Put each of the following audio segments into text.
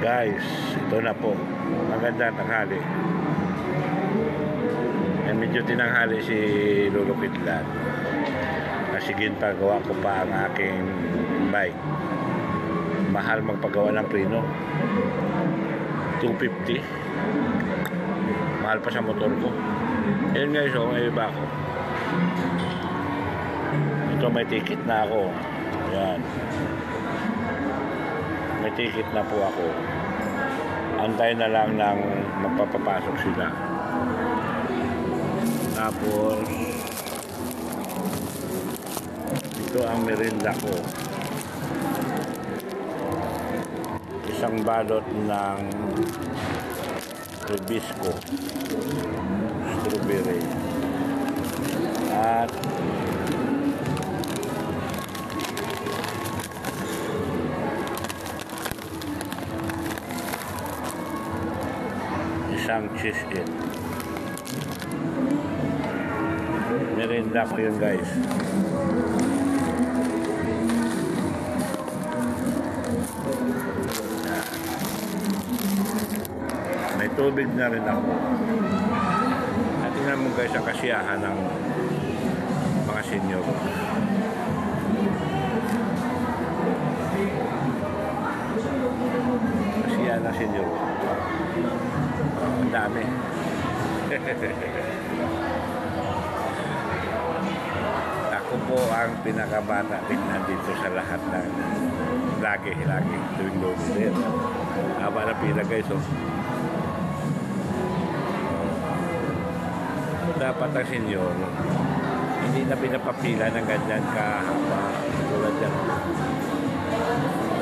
Guys, ito na po. Magandang tanghali. Medyo tinanghali si Lolo Kitlan. Kasi ginagawa ko pa ang aking bike. Mahal magpagawa ng preno. 250. Mahal pa sa motor ko. Ayun guys, may iba ko. Ito may ticket na ako. Ayan. May ticket na po ako. Antay na lang ng magpapapasok sila. Tapos ito ang merinda ko. Isang balot ng Hibisco strawberry at isang cheese it. Merinda ko yun guys. May tubig na rin ako. At tingnan mo guys ang kasiyahan ng mga senior. Kasiyahan ng senior. Ang dami. Ako po ang pinakabata din nandito sa lahat ng lagi tuwing lolo din. Haba na pila guys, oh. Dapat ang senyor hindi na pinapapila ng ganyan kahaba tulad yan.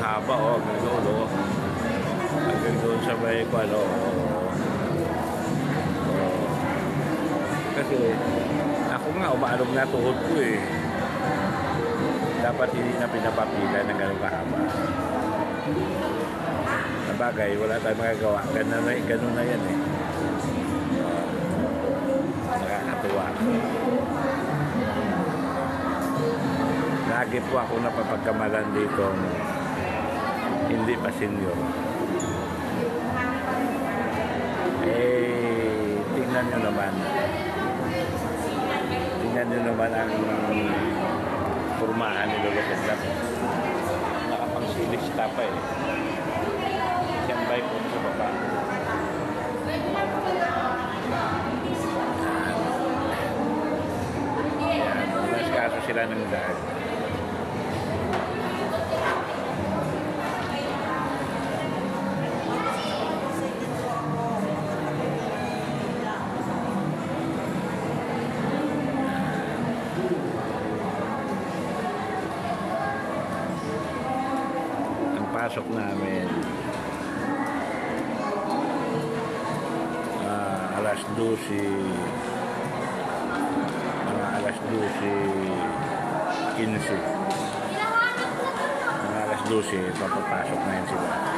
Haba, oh, hanggang doon, oh. Hanggang doon sa may ano, kasi ako nga umaalog na tuhod ko eh. Dapat hindi na pinapapila ng ganun kahaba. Sabagay, wala tayong magagawa. Ganun na yan eh. Nakakatuwa. Lagi po ako napapagkamalan dito hindi pa senior. Tingnan nyo naman. Tingnan nyo naman ang kurmahan ni Lolo Kitlan. Nakapangsilista pa eh. Yan bike po sa baba. Yan. Mas kaso sila ng dahil. Pasok namin alas 12 mga alas 12:15 mga alas 12 papapasok na yun sila.